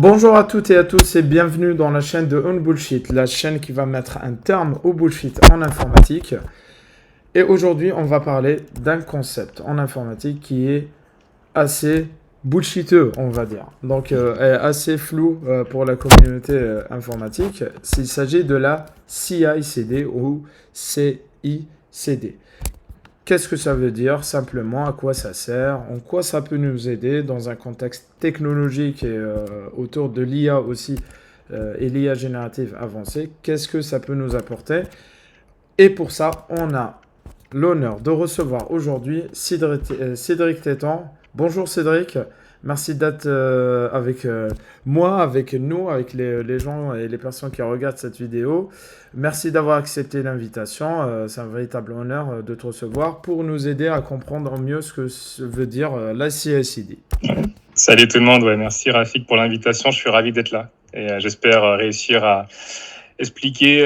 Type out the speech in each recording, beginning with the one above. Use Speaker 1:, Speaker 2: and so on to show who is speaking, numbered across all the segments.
Speaker 1: Bonjour à toutes et à tous et bienvenue dans la chaîne de Unbullshit, la chaîne qui va mettre un terme au bullshit en informatique. Et aujourd'hui, on va parler d'un concept en informatique qui est assez bullshiteux, on va dire. Donc, est assez flou pour la communauté informatique. S'il s'agit de la CI/CD ou CICD. Qu'est-ce que ça veut dire simplement? À quoi ça sert? En quoi ça peut nous aider dans un contexte technologique et autour de l'IA aussi et l'IA générative avancée? Qu'est-ce que ça peut nous apporter? Et pour ça, on a l'honneur de recevoir aujourd'hui Cédric Tétan. Bonjour Cédric, merci d'être avec moi, avec nous, avec les gens et les personnes qui regardent cette vidéo. Merci d'avoir accepté l'invitation. C'est un véritable honneur de te recevoir pour nous aider à comprendre mieux ce que veut dire la CI/CD.
Speaker 2: Salut tout le monde, merci Rafik pour l'invitation, je suis ravi d'être là et j'espère réussir à expliquer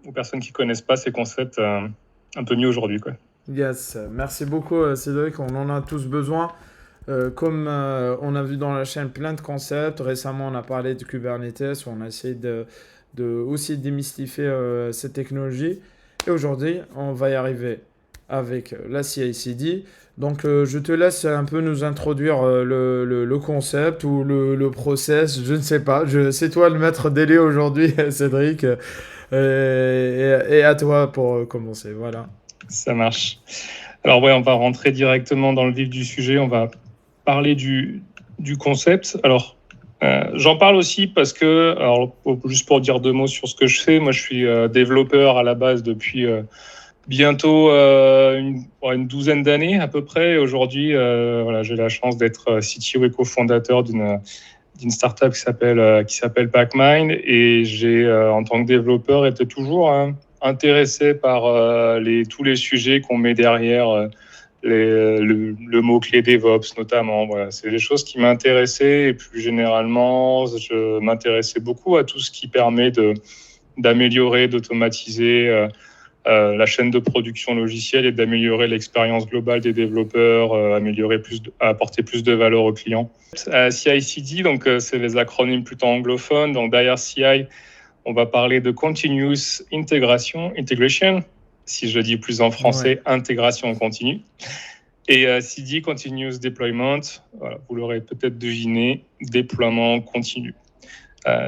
Speaker 2: aux personnes qui ne connaissent pas ces concepts un peu mieux aujourd'hui.
Speaker 1: Yes, merci beaucoup Cédric, on en a tous besoin. Comme on a vu dans la chaîne plein de concepts, récemment on a parlé de Kubernetes, on a essayé aussi démystifier cette technologie. Et aujourd'hui, on va y arriver avec la CI/CD. Donc je te laisse un peu nous introduire le concept ou le process, je ne sais pas. C'est toi le maître délai aujourd'hui, Cédric. Et à toi pour commencer, voilà.
Speaker 2: Ça marche. Alors on va rentrer directement dans le vif du sujet, on va parler du concept. Alors, j'en parle aussi parce que, juste pour dire deux mots sur ce que je fais, moi je suis développeur à la base depuis bientôt une douzaine d'années à peu près. Et aujourd'hui, j'ai la chance d'être CTO et cofondateur d'une startup qui s'appelle PackMind. Et j'ai, en tant que développeur, été toujours intéressé par tous les sujets qu'on met derrière le mot-clé DevOps notamment. Voilà, c'est des choses qui m'intéressaient et plus généralement, je m'intéressais beaucoup à tout ce qui permet d'améliorer, d'automatiser la chaîne de production logicielle et d'améliorer l'expérience globale des développeurs, apporter plus de valeur aux clients. CI/CD, donc c'est les acronymes plutôt anglophones. Donc derrière CI, on va parler de Continuous Integration, si je dis plus en français, ouais. Intégration continue. Et CD, Continuous Deployment, voilà, vous l'aurez peut-être deviné, déploiement continu.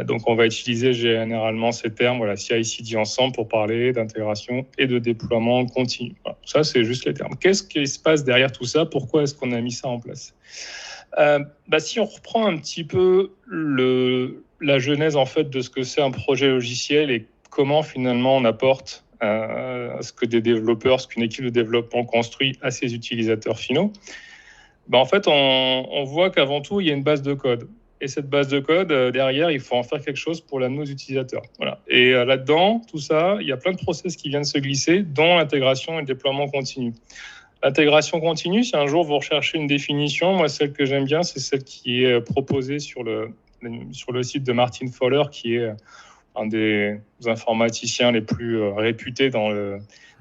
Speaker 2: Donc on va utiliser généralement ces termes, voilà, CI/CD ensemble pour parler d'intégration et de déploiement continu. Voilà, ça, c'est juste les termes. Qu'est-ce qui se passe derrière tout ça? Pourquoi est-ce qu'on a mis ça en place? Si on reprend un petit peu la genèse en fait de ce que c'est un projet logiciel et comment finalement on apporte ce que des développeurs, ce qu'une équipe de développement construit à ses utilisateurs finaux, en fait on voit qu'avant tout il y a une base de code. Et cette base de code, derrière, il faut en faire quelque chose pour l'amener aux utilisateurs. Voilà. Et là-dedans, tout ça, il y a plein de process qui viennent se glisser, dont l'intégration et le déploiement continu. L'intégration continue, si un jour vous recherchez une définition, moi, celle que j'aime bien, c'est celle qui est proposée sur le site de Martin Fowler, qui est un des informaticiens les plus réputés dans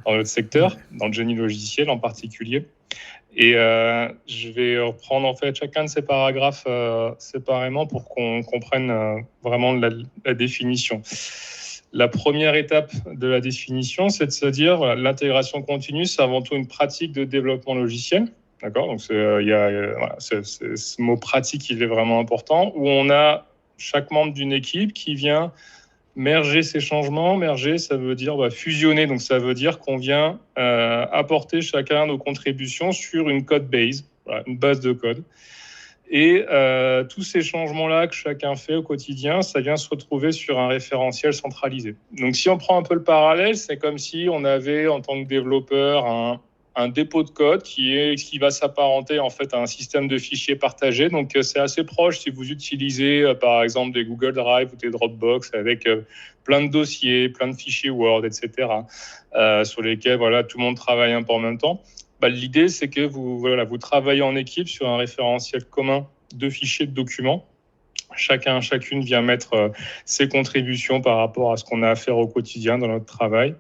Speaker 2: notre secteur, dans le génie logiciel en particulier. Et je vais reprendre en fait chacun de ces paragraphes séparément pour qu'on comprenne vraiment la définition. La première étape de la définition, c'est de se dire l'intégration continue, c'est avant tout une pratique de développement logiciel. D'accord ? Donc ce mot pratique, il est vraiment important, où on a chaque membre d'une équipe qui vient merger ces changements. Merger, ça veut dire fusionner. Donc, ça veut dire qu'on vient apporter chacun nos contributions sur une code base, voilà, une base de code. Et tous ces changements-là que chacun fait au quotidien, ça vient se retrouver sur un référentiel centralisé. Donc, si on prend un peu le parallèle, c'est comme si on avait, en tant que développeur, un dépôt de code qui va s'apparenter en fait à un système de fichiers partagés. Donc c'est assez proche si vous utilisez par exemple des Google Drive ou des Dropbox avec plein de dossiers, plein de fichiers Word, etc. Sur lesquels tout le monde travaille un peu en même temps. L'idée c'est que vous travaillez en équipe sur un référentiel commun de fichiers de documents. Chacune vient mettre ses contributions par rapport à ce qu'on a à faire au quotidien dans notre travail.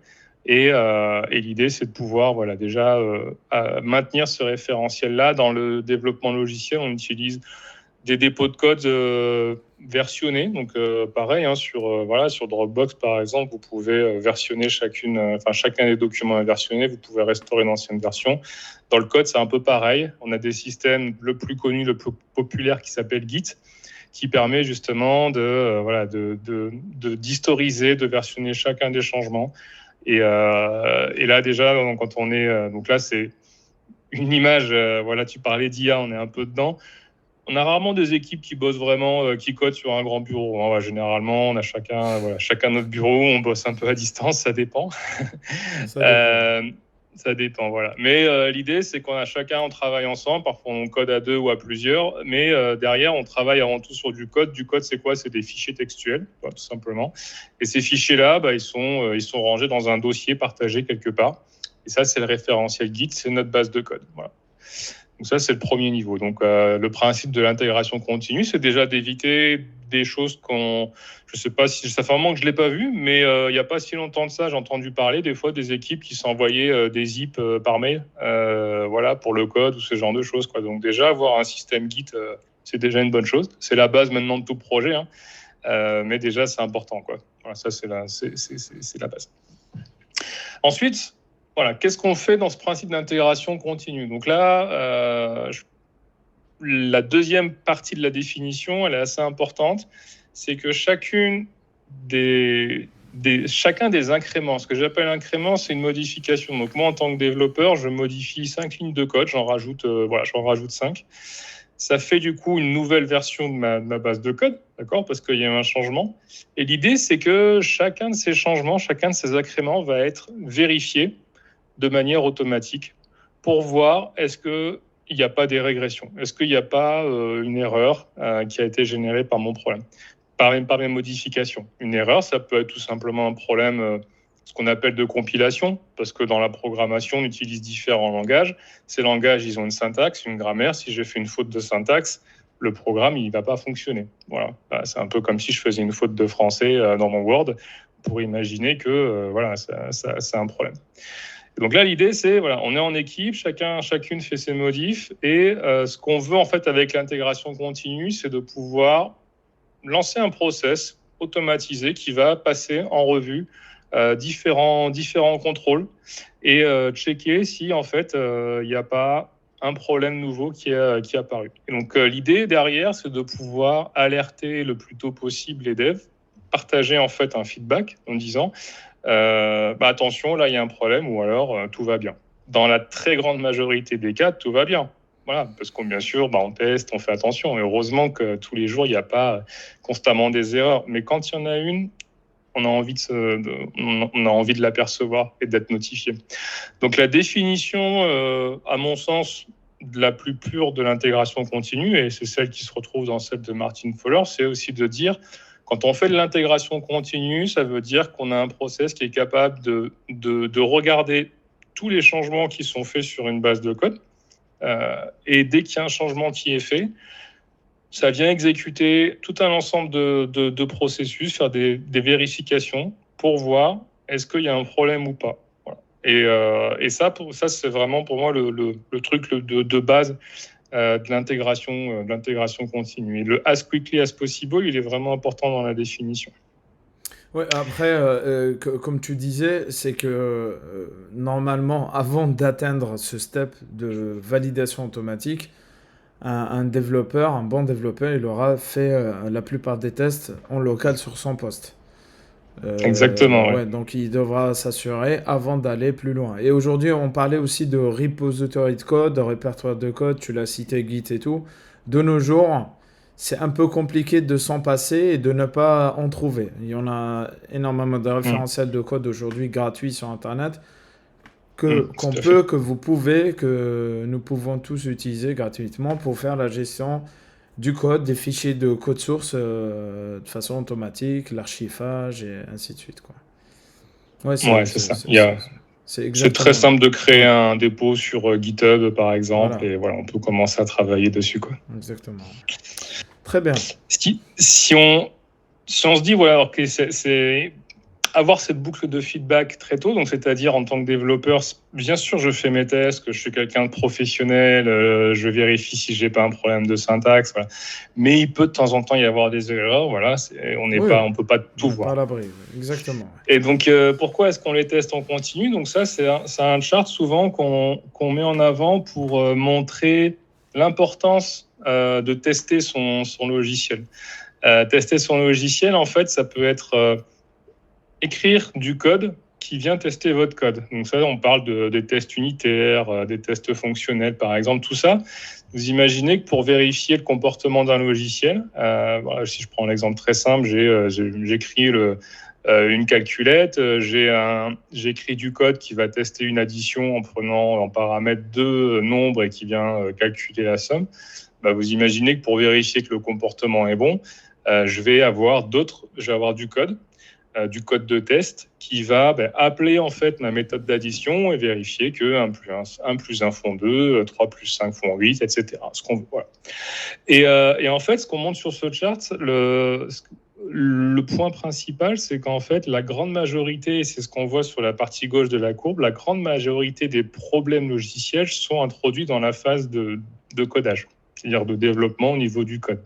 Speaker 2: Et l'idée, c'est de pouvoir déjà maintenir ce référentiel-là. Dans le développement logiciel, on utilise des dépôts de code versionnés. Donc, pareil, hein, sur Dropbox, par exemple, vous pouvez versionner chacun des documents versionnés, vous pouvez restaurer une ancienne version. Dans le code, c'est un peu pareil. On a des systèmes, le plus connu, le plus populaire, qui s'appelle Git, qui permet justement d'historiser, de versionner chacun des changements. Et là, déjà, quand on est... donc là, c'est une image, tu parlais d'IA, on est un peu dedans. On a rarement des équipes qui bossent vraiment, qui codent sur un grand bureau. Généralement, on a chacun notre bureau, on bosse un peu à distance, ça dépend. Ça dépend, voilà. Mais l'idée, c'est on travaille ensemble. Parfois, on code à 2 ou à plusieurs. Mais derrière, on travaille avant tout sur du code. Du code, c'est quoi? C'est des fichiers textuels, tout simplement. Et ces fichiers-là, ils sont rangés dans un dossier partagé quelque part. Et ça, c'est le référentiel Git, c'est notre base de code. Voilà. Donc ça, c'est le premier niveau. Donc, le principe de l'intégration continue, c'est déjà d'éviter des choses je sais pas si ça fait un moment que je l'ai pas vu, mais il n'y a pas si longtemps de ça, j'ai entendu parler des fois des équipes qui s'envoyaient des zips par mail, pour le code ou ce genre de choses, quoi. Donc déjà, avoir un système Git, c'est déjà une bonne chose. C'est la base maintenant de tout projet, hein. Mais déjà, c'est important, quoi. Voilà, ça, c'est la base. Ensuite, qu'est-ce qu'on fait dans ce principe d'intégration continue? Donc là, la deuxième partie de la définition, elle est assez importante, c'est que chacun des incréments, ce que j'appelle incrément, c'est une modification. Donc moi, en tant que développeur, je modifie 5 lignes de code, j'en rajoute 5. Ça fait du coup une nouvelle version de ma base de code, d'accord, parce qu'il y a un changement. Et l'idée, c'est que chacun de ces changements, chacun de ces incréments va être vérifié de manière automatique pour voir est-ce qu'il n'y a pas des régressions, est-ce qu'il n'y a pas une erreur qui a été générée par mon problème, par mes modifications. Une erreur, ça peut être tout simplement un problème, ce qu'on appelle de compilation, parce que dans la programmation, on utilise différents langages. Ces langages, ils ont une syntaxe, une grammaire. Si j'ai fait une faute de syntaxe, le programme, il ne va pas fonctionner. Voilà. C'est un peu comme si je faisais une faute de français dans mon Word, pour imaginer que c'est un problème. Donc là, l'idée, c'est, on est en équipe, chacune fait ses modifs, et ce qu'on veut en fait avec l'intégration continue, c'est de pouvoir lancer un process automatisé qui va passer en revue différents contrôles et checker si en fait il n'y a pas un problème nouveau qui est apparu. Et donc l'idée derrière, c'est de pouvoir alerter le plus tôt possible les devs, partager en fait un feedback en disant attention, là il y a un problème, ou alors tout va bien. Dans la très grande majorité des cas, tout va bien. Voilà, parce qu'on bien sûr, on teste, on fait attention. Et heureusement que tous les jours, il n'y a pas constamment des erreurs. Mais quand il y en a une, on a envie de l'apercevoir et d'être notifié. Donc la définition, à mon sens, de la plus pure de l'intégration continue, et c'est celle qui se retrouve dans celle de Martin Fowler, c'est aussi de dire, quand on fait de l'intégration continue, ça veut dire qu'on a un process qui est capable de regarder tous les changements qui sont faits sur une base de code. Et dès qu'il y a un changement qui est fait, ça vient exécuter tout un ensemble de processus, faire des vérifications pour voir est-ce qu'il y a un problème ou pas. Voilà. Et ça, c'est vraiment pour moi le truc de base de l'intégration continue. Et le as quickly as possible, il est vraiment important dans la définition.
Speaker 1: Ouais, après, comme tu disais, c'est que normalement, avant d'atteindre ce step de validation automatique, un bon développeur, il aura fait la plupart des tests en local sur son poste.
Speaker 2: Exactement.
Speaker 1: Ouais, donc il devra s'assurer avant d'aller plus loin. Et aujourd'hui, on parlait aussi de repository de code, de répertoire de code, tu l'as cité Git et tout. De nos jours, c'est un peu compliqué de s'en passer et de ne pas en trouver. Il y en a énormément de référentiels de code aujourd'hui gratuits sur Internet que nous pouvons tous utiliser gratuitement pour faire la gestion du code, des fichiers de code source de façon automatique, l'archivage et ainsi de suite, quoi.
Speaker 2: C'est ça. C'est très simple de créer un dépôt sur GitHub, par exemple, et on peut commencer à travailler dessus, quoi.
Speaker 1: Exactement. Très bien.
Speaker 2: Si on se dit, alors que c'est avoir cette boucle de feedback très tôt, donc c'est-à-dire en tant que développeur, bien sûr, je fais mes tests, que je suis quelqu'un de professionnel, je vérifie si j'ai pas un problème de syntaxe, voilà. Mais il peut de temps en temps y avoir des erreurs, voilà,
Speaker 1: Oui,
Speaker 2: on peut pas
Speaker 1: on
Speaker 2: tout
Speaker 1: n'est pas à
Speaker 2: voir.
Speaker 1: l'abri. Exactement.
Speaker 2: Et donc, pourquoi est-ce qu'on les teste en continu? Donc ça, c'est un chart souvent qu'on met en avant pour montrer l'importance de tester son logiciel. Tester son logiciel, en fait, ça peut être écrire du code qui vient tester votre code. Donc ça, on parle des tests unitaires, des tests fonctionnels, par exemple, tout ça. Vous imaginez que pour vérifier le comportement d'un logiciel, voilà, si je prends l'exemple très simple, j'écris une calculette, j'écris du code qui va tester une addition en prenant en paramètre deux nombres et qui vient calculer la somme. Bah, vous imaginez que pour vérifier que le comportement est bon, je vais avoir du code de test qui va appeler en fait ma méthode d'addition et vérifier que 1 plus 1 font 2, 3 plus 5 font 8, etc. Voilà. Et en fait, ce qu'on montre sur ce chart, le point principal, c'est qu'en fait, la grande majorité, et c'est ce qu'on voit sur la partie gauche de la courbe, la grande majorité des problèmes logiciels sont introduits dans la phase de codage, c'est-à-dire de développement au niveau du code.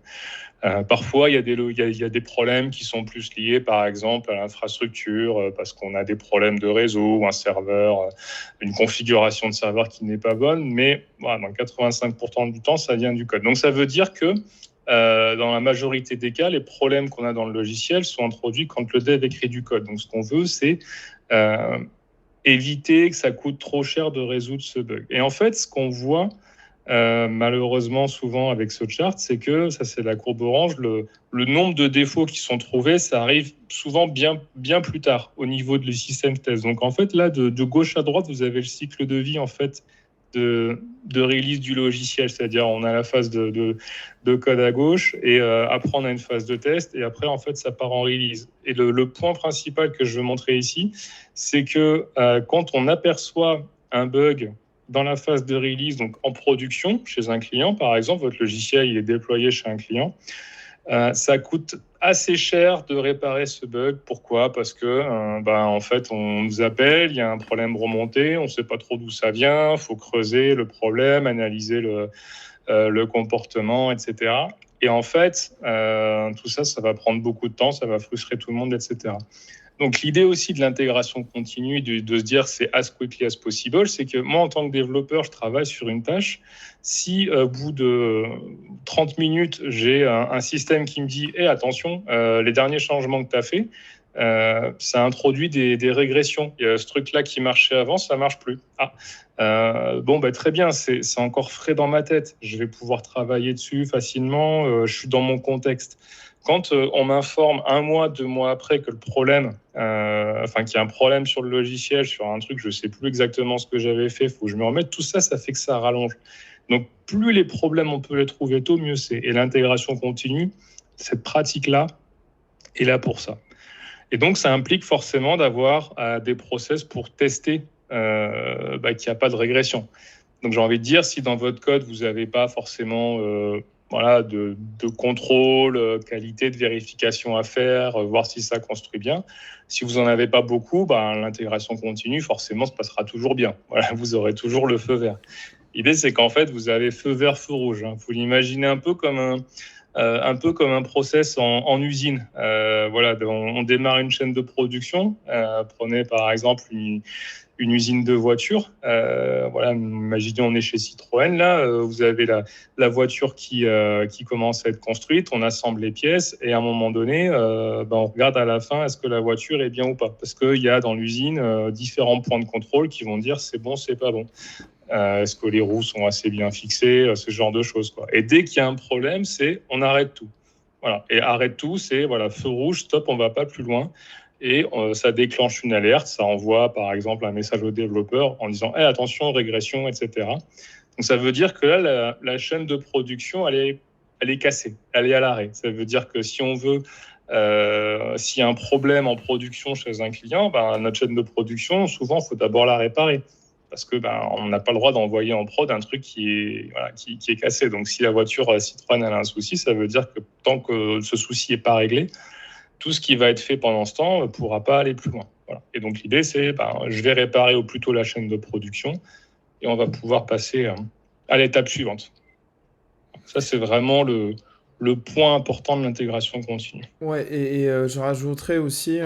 Speaker 2: Parfois, il y a des problèmes qui sont plus liés, par exemple, à l'infrastructure, parce qu'on a des problèmes de réseau ou un serveur, une configuration de serveur qui n'est pas bonne, mais voilà, dans 85% du temps, ça vient du code. Donc, ça veut dire que dans la majorité des cas, les problèmes qu'on a dans le logiciel sont introduits quand le dev écrit du code. Donc, ce qu'on veut, c'est éviter que ça coûte trop cher de résoudre ce bug. Et en fait, ce qu'on voit malheureusement souvent avec ce chart, c'est que, ça c'est la courbe orange, le nombre de défauts qui sont trouvés, ça arrive souvent bien plus tard au niveau du système test. Donc en fait là, de gauche à droite, vous avez le cycle de vie en fait de release du logiciel, c'est-à-dire on a la phase de code à gauche et après on a une phase de test et après en fait ça part en release. Et le point principal que je veux montrer ici, c'est que quand on aperçoit un bug dans la phase de release, donc en production, chez un client, par exemple, votre logiciel il est déployé chez un client, ça coûte assez cher de réparer ce bug. Pourquoi ? Parce que en fait, on nous appelle, il y a un problème remonté, on ne sait pas trop d'où ça vient, il faut creuser le problème, analyser le comportement, etc. Et en fait, tout ça, ça va prendre beaucoup de temps, ça va frustrer tout le monde, etc. Donc l'idée aussi de l'intégration continue, de se dire c'est as quickly as possible, c'est que moi en tant que développeur, je travaille sur une tâche. Si au bout de 30 minutes, j'ai un système qui me dit attention, les derniers changements que tu as fait, ça introduit des régressions. Il y a ce truc-là qui marchait avant, ça marche plus. Très bien, c'est encore frais dans ma tête. Je vais pouvoir travailler dessus facilement. Je suis dans mon contexte. Quand on m'informe 1 mois, 2 mois après que le problème, qu'il y a un problème sur le logiciel, sur un truc, je ne sais plus exactement ce que j'avais fait, il faut que je me remette, tout ça, ça fait que ça rallonge. Donc, plus les problèmes, on peut les trouver tôt, mieux c'est. Et l'intégration continue, cette pratique-là est là pour ça. Et donc, ça implique forcément d'avoir des process pour tester qu'il n'y a pas de régression. Donc, j'ai envie de dire, si dans votre code, vous n'avez pas forcément de contrôle, qualité, de vérification à faire, voir si ça construit bien. Si vous n'en avez pas beaucoup, l'intégration continue, forcément, se passera toujours bien. Voilà, vous aurez toujours le feu vert. L'idée, c'est qu'en fait, vous avez feu vert, feu rouge. Hein. Vous l'imaginez un peu comme un process en usine. On démarre une chaîne de production. Prenez par exemple une usine de voitures. Imaginez on est chez Citroën. Là, vous avez la voiture qui commence à être construite. On assemble les pièces et à un moment donné, on regarde à la fin est-ce que la voiture est bien ou pas. Parce qu'il y a dans l'usine différents points de contrôle qui vont dire c'est bon, c'est pas bon. Est-ce que les roues sont assez bien fixées, ce genre de choses, quoi. Et dès qu'il y a un problème, c'est on arrête tout. Voilà. Et arrête tout, c'est feu rouge, stop, on ne va pas plus loin. Et ça déclenche une alerte, ça envoie par exemple un message au développeur en disant attention, régression, etc. Donc ça veut dire que là, la chaîne de production, elle est cassée, elle est à l'arrêt. Ça veut dire que si on veut, s'il y a un problème en production chez un client, notre chaîne de production, souvent, il faut d'abord la réparer. Parce que on n'a pas le droit d'envoyer en prod un truc qui est cassé. Donc si la voiture Citroën a un souci, ça veut dire que tant que ce souci n'est pas réglé, tout ce qui va être fait pendant ce temps ne pourra pas aller plus loin. Voilà. Et donc l'idée, c'est je vais réparer au plus tôt la chaîne de production et on va pouvoir passer à l'étape suivante. Ça, c'est vraiment le point important de l'intégration continue.
Speaker 1: Ouais, et je rajouterais aussi,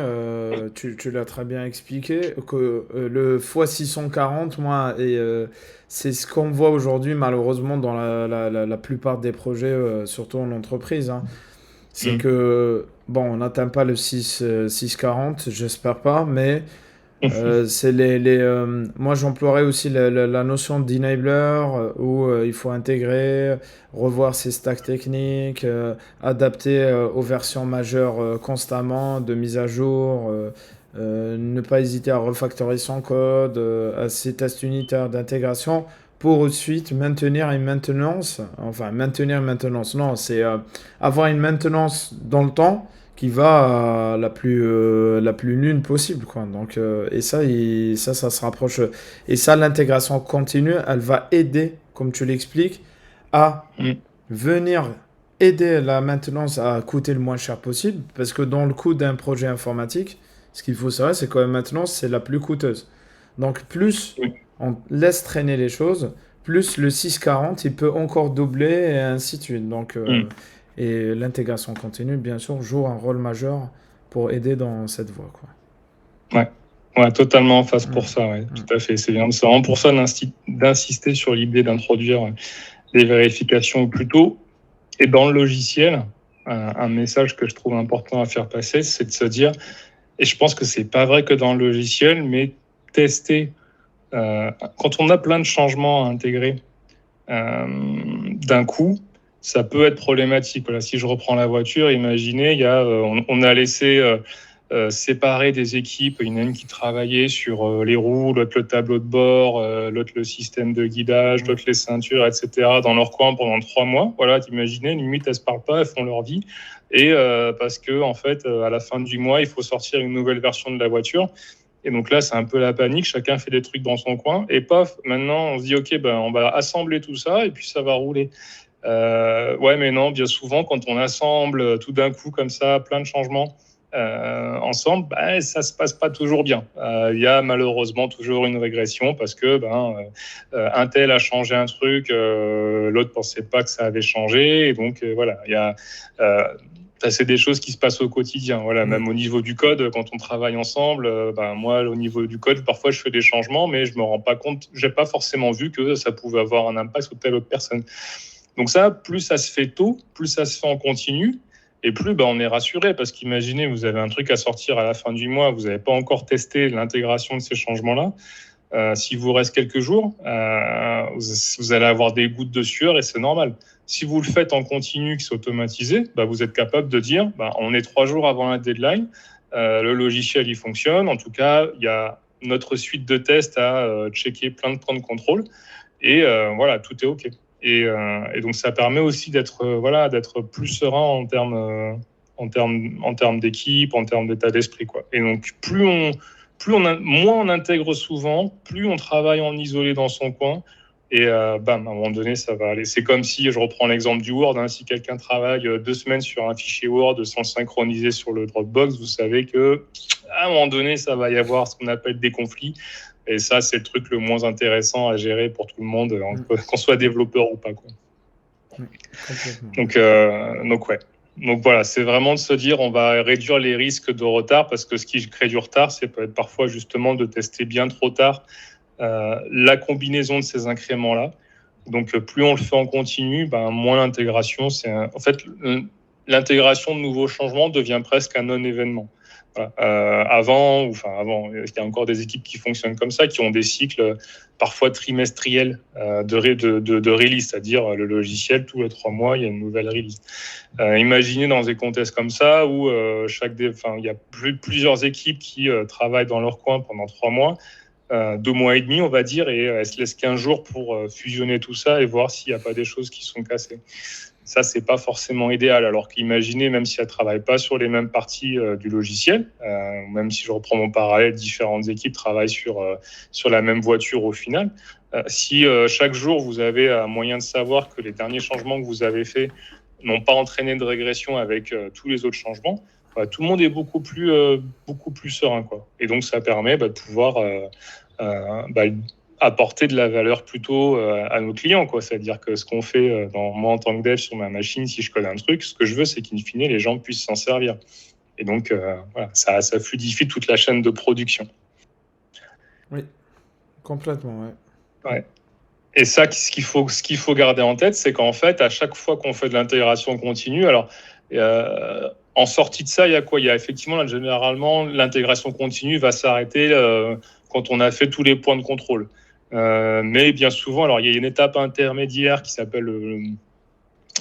Speaker 1: tu l'as très bien expliqué, que le x640, moi, c'est ce qu'on voit aujourd'hui malheureusement dans la plupart des projets, surtout en entreprise, hein. C'est que, bon, on n'atteint pas le 640, j'espère pas, mais c'est moi, j'emploierais aussi la notion d'enabler où il faut intégrer, revoir ses stacks techniques, adapter aux versions majeures constamment, de mise à jour, ne pas hésiter à refactorer son code, à ses tests unitaires d'intégration pour ensuite maintenir une maintenance. Enfin, maintenir une maintenance, non, c'est avoir une maintenance dans le temps qui va la plus nulle possible, quoi. Donc, et ça se rapproche. Et ça, l'intégration continue, elle va aider, comme tu l'expliques, à venir aider la maintenance à coûter le moins cher possible. Parce que dans le coût d'un projet informatique, ce qu'il faut savoir, c'est que la maintenance, c'est la plus coûteuse. Donc, plus on laisse traîner les choses, plus le 640, il peut encore doubler et ainsi de suite. Donc, et l'intégration continue, bien sûr, joue un rôle majeur pour aider dans cette voie, quoi.
Speaker 2: Ouais, totalement en face pour ça, ouais, tout à fait. C'est bien. C'est vraiment pour ça d'insister sur l'idée d'introduire les vérifications au plus tôt. Et dans le logiciel, un message que je trouve important à faire passer, c'est de se dire, et je pense que c'est pas vrai que dans le logiciel, mais tester. Quand on a plein de changements à intégrer d'un coup, ça peut être problématique. Voilà, si je reprends la voiture, imaginez, on a laissé séparer des équipes. Il y en a une qui travaillait sur les roues, l'autre le tableau de bord, l'autre le système de guidage, l'autre les ceintures, etc. dans leur coin pendant 3 mois. Voilà, t'imaginez, limite, elles se parlent pas, elles font leur vie. Et parce que, en fait, à la fin du mois, il faut sortir une nouvelle version de la voiture. Et donc là, c'est un peu la panique. Chacun fait des trucs dans son coin. Et paf, maintenant, on se dit, OK, on va assembler tout ça et puis ça va rouler. Ouais, mais non, bien souvent, quand on assemble tout d'un coup comme ça, plein de changements ensemble, ça se passe pas toujours bien. Il y a malheureusement toujours une régression parce que un tel a changé un truc, l'autre pensait pas que ça avait changé. Et donc, voilà, il y a... c'est des choses qui se passent au quotidien. Voilà, même au niveau du code, quand on travaille ensemble, moi, au niveau du code, parfois, je fais des changements, mais je me rends pas compte, j'ai pas forcément vu que ça pouvait avoir un impact sur telle autre personne. Donc ça, plus ça se fait tôt, plus ça se fait en continu, et plus on est rassuré, parce qu'imaginez, vous avez un truc à sortir à la fin du mois, vous n'avez pas encore testé l'intégration de ces changements-là. S'il vous reste quelques jours, vous allez avoir des gouttes de sueur et c'est normal. Si vous le faites en continu, que c'est automatisé, vous êtes capable de dire on est 3 jours avant la deadline, le logiciel il fonctionne, en tout cas il y a notre suite de tests à checker plein de points de contrôle et voilà, tout est OK. Et donc ça permet aussi d'être plus serein en termes d'équipe, en termes d'état d'esprit, quoi. Et donc moins on intègre souvent, plus on travaille en isolé dans son coin. Et à un moment donné, ça va aller. C'est comme si, je reprends l'exemple du Word, si quelqu'un travaille 2 semaines sur un fichier Word sans le synchroniser sur le Dropbox, vous savez qu'à un moment donné, ça va y avoir ce qu'on appelle des conflits. Et ça, c'est le truc le moins intéressant à gérer pour tout le monde, qu'on soit développeur ou pas, quoi. Donc ouais. Donc voilà, c'est vraiment de se dire on va réduire les risques de retard, parce que ce qui crée du retard, c'est peut être parfois justement de tester bien trop tard la combinaison de ces incréments-là. Donc plus on le fait en continu, moins l'intégration. En fait, l'intégration de nouveaux changements devient presque un non-événement. Voilà. Avant, il y a encore des équipes qui fonctionnent comme ça, qui ont des cycles parfois trimestriels de release, c'est-à-dire le logiciel, tous les 3 mois, il y a une nouvelle release. Imaginez dans des contextes comme ça où il y a plusieurs équipes qui travaillent dans leur coin pendant 3 mois, 2 mois et demi, on va dire, et elles se laissent 15 jours pour fusionner tout ça et voir s'il n'y a pas des choses qui sont cassées. Ça, c'est pas forcément idéal. Alors qu'imaginez, même si elles travaillent pas sur les mêmes parties du logiciel, même si je reprends mon parallèle, différentes équipes travaillent sur la même voiture au final. Si chaque jour vous avez un moyen de savoir que les derniers changements que vous avez faits n'ont pas entraîné de régression avec tous les autres changements, Voilà, tout le monde est beaucoup plus serein, quoi. Et donc, ça permet de pouvoir apporter de la valeur plutôt à nos clients, quoi. C'est-à-dire que ce qu'on fait, moi en tant que dev sur ma machine, si je code un truc, ce que je veux, c'est qu'in fine, les gens puissent s'en servir. Et donc, voilà, ça fluidifie toute la chaîne de production.
Speaker 1: Oui, complètement, ouais.
Speaker 2: Ouais. Et ça, ce qu'il faut garder en tête, c'est qu'en fait, à chaque fois qu'on fait de l'intégration continue, alors en sortie de ça, il y a quoi? Il y a effectivement, là, généralement, l'intégration continue va s'arrêter quand on a fait tous les points de contrôle. Mais bien souvent, alors il y a une étape intermédiaire qui s'appelle,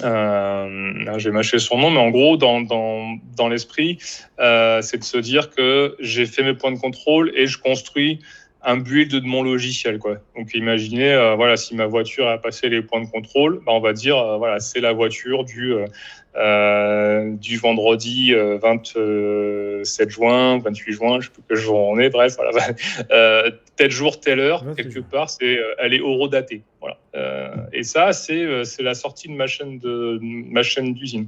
Speaker 2: j'ai mâché son nom, mais en gros, dans l'esprit, c'est de se dire que j'ai fait mes points de contrôle et je construis un build de mon logiciel, quoi. Donc imaginez, voilà, si ma voiture a passé les points de contrôle, on va dire, voilà, c'est la voiture du vendredi 27 juin, 28 juin, je ne sais plus quel jour on est, bref, voilà, tel jour, telle heure, quelque part, elle est horodatée. Voilà. Et ça, c'est la sortie de ma chaîne d'usine.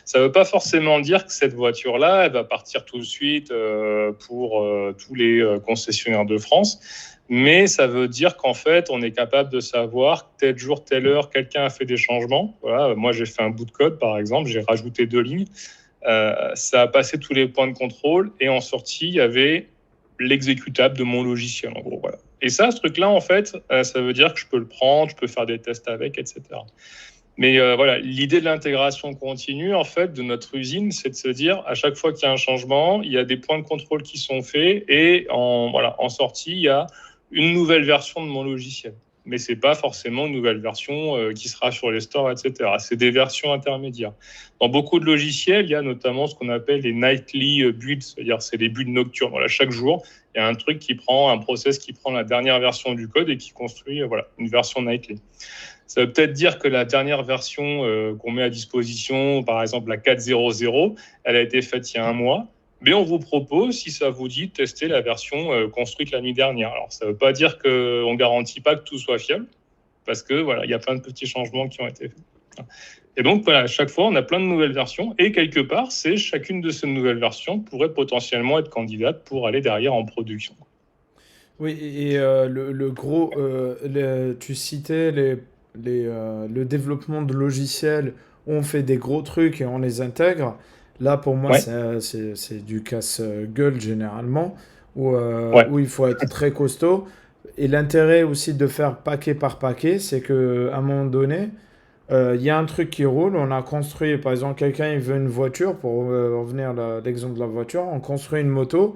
Speaker 2: Ça ne veut pas forcément dire que cette voiture-là, elle va partir tout de suite pour tous les concessionnaires de France. Mais ça veut dire qu'en fait, on est capable de savoir tel jour, telle heure, quelqu'un a fait des changements. Voilà, moi, j'ai fait un bout de code, par exemple, j'ai rajouté 2 lignes. Ça a passé tous les points de contrôle et en sortie, il y avait l'exécutable de mon logiciel, en gros. Voilà. Et ça, ce truc-là, en fait, ça veut dire que je peux le prendre, je peux faire des tests avec, etc. Mais voilà, l'idée de l'intégration continue, en fait, de notre usine, c'est de se dire, à chaque fois qu'il y a un changement, il y a des points de contrôle qui sont faits et en sortie, il y a une nouvelle version de mon logiciel. Mais ce n'est pas forcément une nouvelle version qui sera sur les stores, etc. C'est des versions intermédiaires. Dans beaucoup de logiciels, il y a notamment ce qu'on appelle les nightly builds, c'est-à-dire c'est les builds nocturnes. Voilà, chaque jour, il y a un process qui prend la dernière version du code et qui construit une version nightly. Ça veut peut-être dire que la dernière version qu'on met à disposition, par exemple la 4.0.0, elle a été faite il y a un mois. Mais on vous propose, si ça vous dit, de tester la version construite la nuit dernière. Alors, ça ne veut pas dire qu'on ne garantit pas que tout soit fiable, parce que voilà, il y a plein de petits changements qui ont été faits. Et donc, voilà, à chaque fois, on a plein de nouvelles versions. Et quelque part, chacune de ces nouvelles versions pourrait potentiellement être candidate pour aller derrière en production.
Speaker 1: Oui, et tu citais le développement de logiciels où on fait des gros trucs et on les intègre. Là, pour moi,
Speaker 2: Ouais.
Speaker 1: c'est du casse-gueule généralement,
Speaker 2: Ouais.
Speaker 1: où il faut être très costaud. Et l'intérêt aussi de faire paquet par paquet, c'est qu'à un moment donné, il y a un truc qui roule. On a construit, par exemple, quelqu'un il veut une voiture, pour revenir à l'exemple de la voiture, on construit une moto.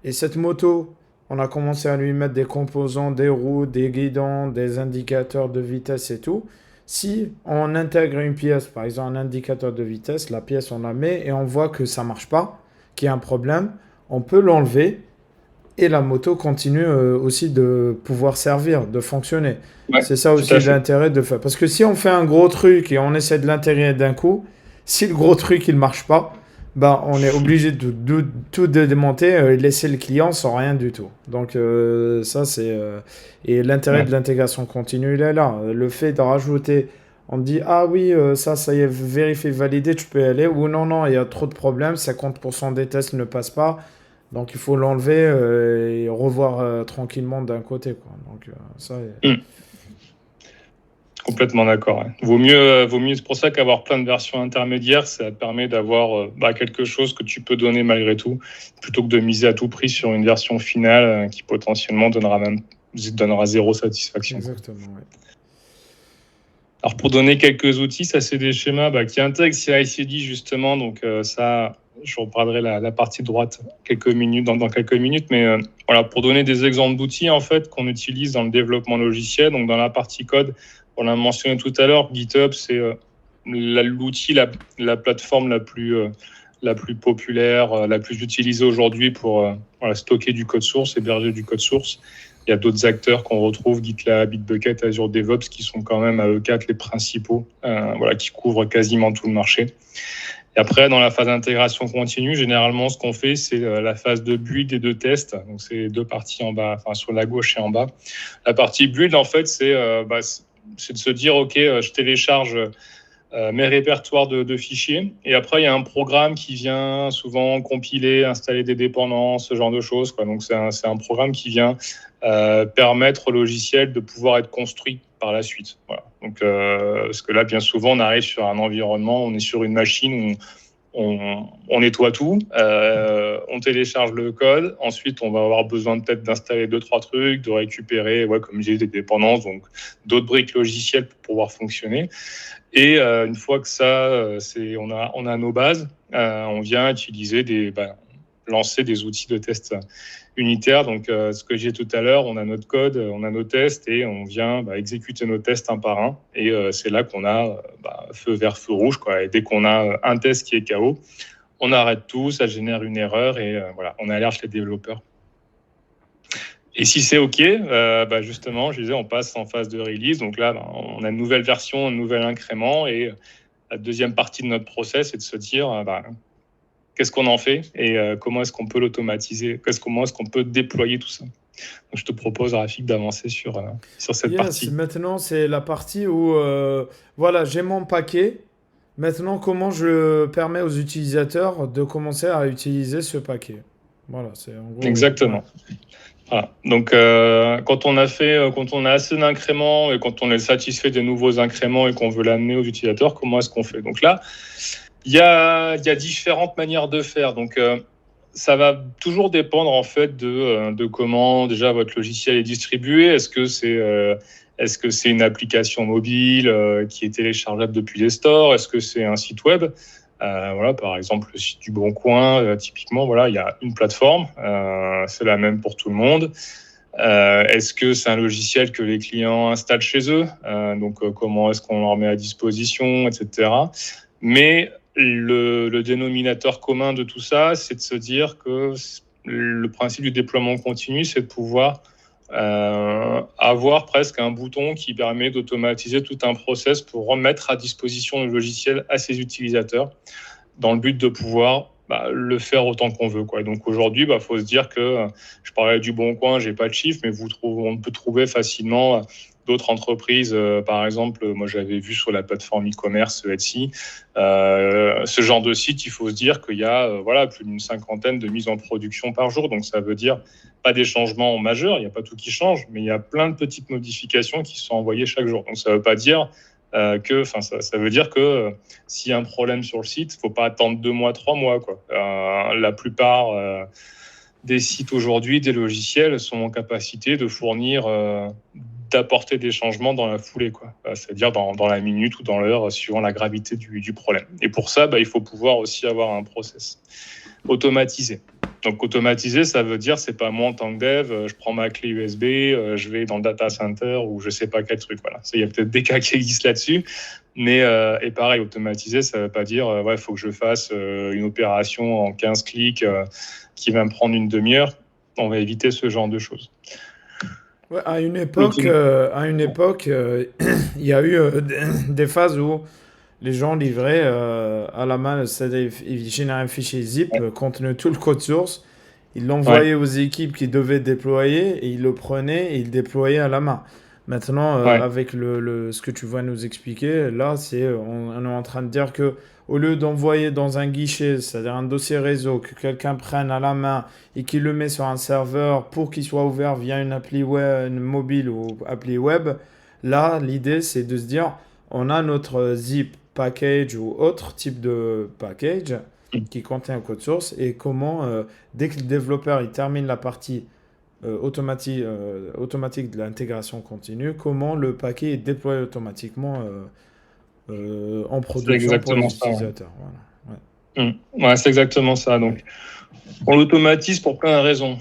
Speaker 1: Et cette moto, on a commencé à lui mettre des composants, des roues, des guidons, des indicateurs de vitesse et tout. Si on intègre une pièce, par exemple un indicateur de vitesse, la pièce on la met et on voit que ça marche pas, qu'il y a un problème, on peut l'enlever et la moto continue aussi de pouvoir servir, de fonctionner.
Speaker 2: Ouais,
Speaker 1: C'est ça
Speaker 2: tout
Speaker 1: aussi
Speaker 2: à fait.
Speaker 1: l'intérêt de faire. Parce que si on fait un gros truc et on essaie de l'intégrer d'un coup, si le gros truc il marche pas, bah, on est obligé de tout démonter et laisser le client sans rien du tout. Donc ça c'est et l'intérêt
Speaker 2: Ouais.
Speaker 1: de l'intégration continue il est là. Le fait de rajouter, on dit ah oui ça y est vérifié validé, tu peux y aller ou non non il y a trop de problèmes, 50% des tests ne passent pas. Donc il faut l'enlever et revoir tranquillement d'un côté quoi. Donc ça.
Speaker 2: Complètement d'accord. Ouais. Vaut mieux, c'est pour ça qu'avoir plein de versions intermédiaires, ça permet d'avoir quelque chose que tu peux donner malgré tout, plutôt que de miser à tout prix sur une version finale qui potentiellement donnera zéro satisfaction.
Speaker 1: Exactement. Ouais.
Speaker 2: Alors pour donner quelques outils, ça c'est des schémas qui intègrent CI/CD justement, donc ça, je reprendrai la partie droite dans quelques minutes, mais voilà, pour donner des exemples d'outils en fait qu'on utilise dans le développement logiciel, donc dans la partie code. On l'a mentionné tout à l'heure, GitHub, c'est l'outil, la plateforme la plus populaire, la plus utilisée aujourd'hui pour stocker du code source, héberger du code source. Il y a d'autres acteurs qu'on retrouve, GitLab, Bitbucket, Azure DevOps, qui sont quand même à eux quatre les principaux, qui couvrent quasiment tout le marché. Et après, dans la phase d'intégration continue, généralement, ce qu'on fait, c'est la phase de build et de test. Donc, c'est deux parties en bas, enfin sur la gauche et en bas. La partie build, en fait, c'est de se dire, OK, je télécharge mes répertoires de fichiers. Et après, il y a un programme qui vient souvent compiler, installer des dépendances, ce genre de choses, quoi. Donc, c'est un programme qui vient permettre au logiciel de pouvoir être construit par la suite. Voilà. Donc, parce que là, bien souvent, on arrive sur un environnement, on est sur une machine où on nettoie tout, on télécharge le code, ensuite on va avoir besoin peut-être d'installer 2-3 trucs, de récupérer, comme j'ai des dépendances, donc d'autres briques logicielles pour pouvoir fonctionner. Et une fois que ça, on a nos bases, on vient utiliser lancer des outils de test unitaires. Donc, ce que j'ai tout à l'heure, on a notre code, on a nos tests et on vient exécuter nos tests un par un. Et c'est là qu'on a feu vert, feu rouge, quoi. Et dès qu'on a un test qui est KO, on arrête tout, ça génère une erreur et on alerte les développeurs. Et si c'est OK, justement, je disais, on passe en phase de release. Donc là, on a une nouvelle version, un nouvel incrément. Et la deuxième partie de notre process, c'est de se dire qu'est-ce qu'on en fait et comment est-ce qu'on peut l'automatiser, comment est-ce qu'on peut déployer tout ça. Donc, je te propose, Rafik, d'avancer sur cette partie.
Speaker 1: Maintenant, c'est la partie où, j'ai mon paquet. Maintenant, comment je permets aux utilisateurs de commencer à utiliser ce paquet? Voilà, c'est en gros.
Speaker 2: Exactement. Voilà. Donc, quand on a assez d'incréments et quand on est satisfait des nouveaux incréments et qu'on veut l'amener aux utilisateurs, comment est-ce qu'on fait? Donc là, il y a différentes manières de faire. Donc, ça va toujours dépendre en fait de comment déjà votre logiciel est distribué. Est-ce que c'est une application mobile qui est téléchargeable depuis les stores? Est-ce que c'est un site web? Par exemple, le site du Bon Coin, typiquement, il y a une plateforme, c'est la même pour tout le monde. Est-ce que c'est un logiciel que les clients installent chez eux? Comment est-ce qu'on leur met à disposition, etc. Mais le dénominateur commun de tout ça, c'est de se dire que le principe du déploiement continu, c'est de pouvoir avoir presque un bouton qui permet d'automatiser tout un process pour remettre à disposition le logiciel à ses utilisateurs dans le but de pouvoir le faire autant qu'on veut, quoi. Donc aujourd'hui, faut se dire que je parlais du Bon Coin, j'ai pas de chiffres, mais on peut trouver facilement d'autres entreprises. Par exemple, moi j'avais vu sur la plateforme e-commerce Etsy, ce genre de site, il faut se dire qu'il y a plus d'une 50aine de mises en production par jour. Donc ça veut dire pas des changements majeurs, il n'y a pas tout qui change, mais il y a plein de petites modifications qui sont envoyées chaque jour. Donc ça veut pas dire ça veut dire que s'il y a un problème sur le site, il ne faut pas attendre 2 mois, 3 mois, quoi. La plupart des sites aujourd'hui, des logiciels sont en capacité de fournir, d'apporter des changements dans la foulée, quoi. C'est-à-dire dans la minute ou dans l'heure, suivant la gravité du problème. Et pour ça, il faut pouvoir aussi avoir un process automatisé. Donc automatiser, ça veut dire, c'est pas moi en tant que dev, je prends ma clé USB, je vais dans le data center ou je sais pas quel truc. Voilà. Il y a peut-être des cas qui existent là-dessus, mais et pareil, automatiser, ça veut pas dire, faut que je fasse une opération en 15 clics qui va me prendre une demi-heure. On va éviter ce genre de choses.
Speaker 1: Ouais, à une époque, il y a eu des phases où les gens livraient à la main, c'est-à-dire ils généraient un fichier zip contenant tout le code source, ils l'envoyaient aux équipes qui devaient déployer et ils le prenaient et ils le déployaient à la main. Maintenant, avec ce que tu vas nous expliquer, là, on est en train de dire que au lieu d'envoyer dans un guichet, c'est-à-dire un dossier réseau, que quelqu'un prenne à la main et qu'il le met sur un serveur pour qu'il soit ouvert via une appli web, une mobile ou appli web, là, l'idée, c'est de se dire, on a notre zip package ou autre type de package qui contient un code source et comment, dès que le développeur il termine la partie automatique de l'intégration continue, comment le paquet est déployé automatiquement en production pour les utilisateurs. Voilà.
Speaker 2: C'est exactement ça. Donc, on l'automatise pour plein de raisons.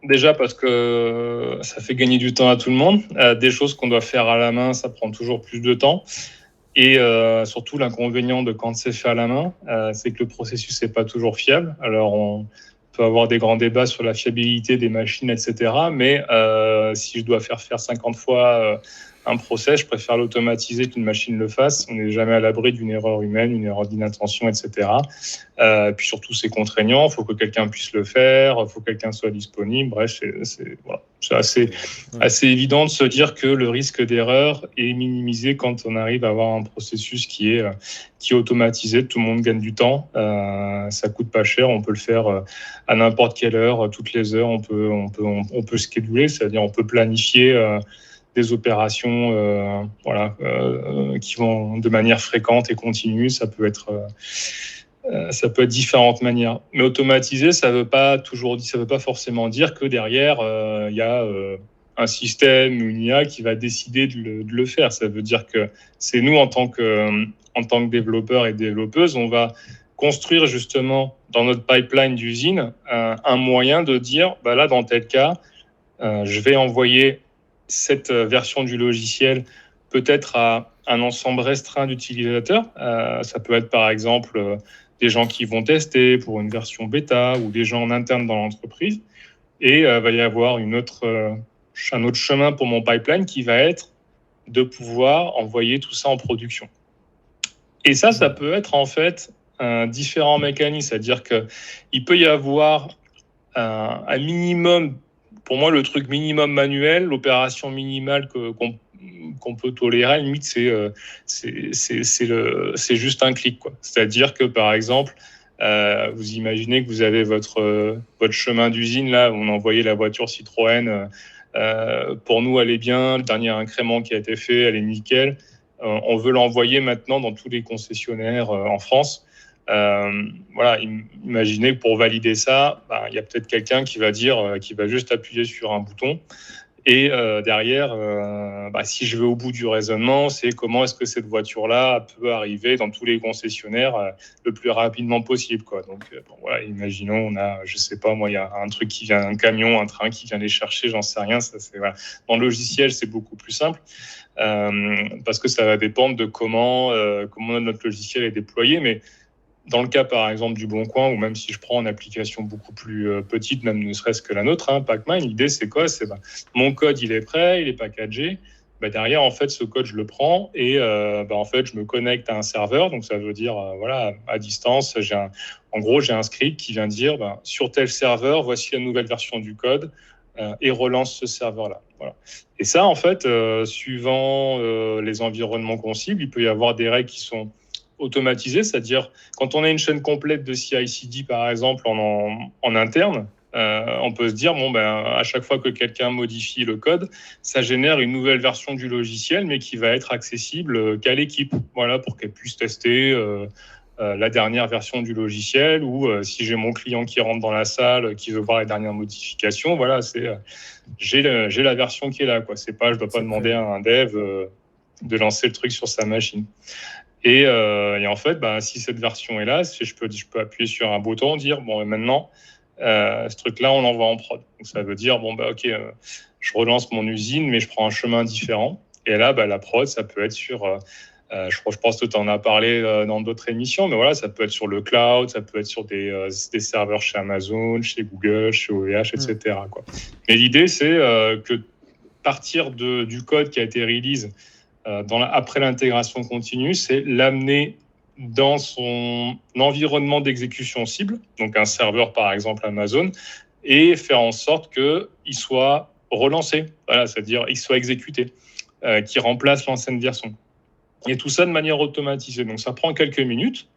Speaker 2: Déjà parce que ça fait gagner du temps à tout le monde. Des choses qu'on doit faire à la main, ça prend toujours plus de temps. Et surtout, l'inconvénient de quand c'est fait à la main, c'est que le processus n'est pas toujours fiable. Alors, on peut avoir des grands débats sur la fiabilité des machines, etc. Mais si je dois faire 50 fois un process, je préfère l'automatiser qu'une machine le fasse. On n'est jamais à l'abri d'une erreur humaine, une erreur d'inattention, etc. Puis surtout, c'est contraignant. Il faut que quelqu'un puisse le faire. Il faut que quelqu'un soit disponible. Bref, c'est assez évident de se dire que le risque d'erreur est minimisé quand on arrive à avoir un processus qui est automatisé. Tout le monde gagne du temps. Ça coûte pas cher. On peut le faire à n'importe quelle heure, toutes les heures. On peut scheduler, c'est-à-dire on peut planifier des opérations qui vont de manière fréquente et continue. Ça peut être différentes manières. Mais automatiser, ça veut pas forcément dire que derrière, il y a un système ou une IA qui va décider de le faire. Ça veut dire que c'est nous, en tant que développeurs et développeuses, on va construire justement dans notre pipeline d'usine un moyen de dire, là, dans tel cas, je vais envoyer cette version du logiciel peut-être à un ensemble restreint d'utilisateurs. Ça peut être par exemple des gens qui vont tester pour une version bêta ou des gens en interne dans l'entreprise. Et va y avoir un autre chemin pour mon pipeline qui va être de pouvoir envoyer tout ça en production. Et ça peut être en fait différents mécanismes. C'est-à-dire qu'il peut y avoir un minimum. Pour moi, le truc minimum manuel, l'opération minimale qu'on peut tolérer, à la limite, c'est juste un clic, quoi. C'est-à-dire que, par exemple, vous imaginez que vous avez votre chemin d'usine, là, où on envoyait la voiture Citroën. Pour nous, elle est bien. Le dernier incrément qui a été fait, elle est nickel. On veut l'envoyer maintenant dans tous les concessionnaires en France. Imaginez que pour valider ça, il y a peut-être quelqu'un qui va juste appuyer sur un bouton. Et derrière, si je vais au bout du raisonnement, c'est comment est-ce que cette voiture-là peut arriver dans tous les concessionnaires le plus rapidement possible, quoi. Donc, imaginons, on a, je sais pas, moi, il y a un truc qui vient, un camion, un train qui vient les chercher, j'en sais rien. Dans le logiciel, c'est beaucoup plus simple parce que ça va dépendre de comment notre logiciel est déployé, mais dans le cas, par exemple, du Boncoin, ou même si je prends une application beaucoup plus petite, même ne serait-ce que la nôtre, Pacman, l'idée, c'est quoi ? C'est mon code, il est prêt, il est packagé. Derrière, en fait, ce code, je le prends et en fait, je me connecte à un serveur. Donc, ça veut dire, à distance, j'ai un script qui vient dire, sur tel serveur, voici la nouvelle version du code et relance ce serveur-là. Voilà. Et ça, en fait, suivant les environnements qu'on cible, il peut y avoir des règles qui sont automatisé, c'est-à-dire quand on a une chaîne complète de CI/CD par exemple en interne, on peut se dire à chaque fois que quelqu'un modifie le code, ça génère une nouvelle version du logiciel, mais qui va être accessible qu'à l'équipe, pour qu'elle puisse tester la dernière version du logiciel, ou si j'ai mon client qui rentre dans la salle, qui veut voir les dernières modifications, j'ai la version qui est là, quoi. C'est pas, je dois pas demander à un dev de lancer le truc sur sa machine. Et en fait, si cette version est là, je peux appuyer sur un bouton, dire maintenant, ce truc-là, on l'envoie en prod. Donc ça veut dire je relance mon usine, mais je prends un chemin différent. Et là, la prod, ça peut être sur, je pense que tu en as parlé dans d'autres émissions, mais ça peut être sur le cloud, ça peut être sur des serveurs chez Amazon, chez Google, chez OVH, etc. quoi. Mais l'idée, c'est que partir du code qui a été release après l'intégration continue, c'est l'amener dans son environnement d'exécution cible, donc un serveur par exemple Amazon, et faire en sorte qu'il soit relancé, c'est-à-dire qu'il soit exécuté, qu'il remplace l'ancienne version. Et tout ça de manière automatisée. Donc ça prend quelques minutes,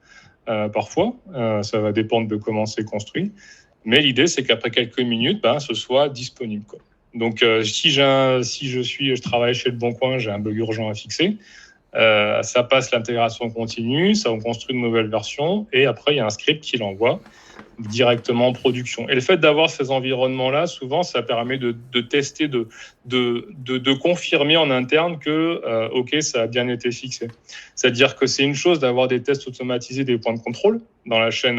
Speaker 2: parfois, ça va dépendre de comment c'est construit, mais l'idée c'est qu'après quelques minutes, ce soit disponible, quoi. Donc, si je travaille chez Le Boncoin, j'ai un bug urgent à fixer, ça passe l'intégration continue, ça on construit une nouvelle version, et après, il y a un script qui l'envoie directement en production. Et le fait d'avoir ces environnements-là, souvent, ça permet de tester, de confirmer en interne que, OK, ça a bien été fixé. C'est-à-dire que c'est une chose d'avoir des tests automatisés des points de contrôle dans la chaîne,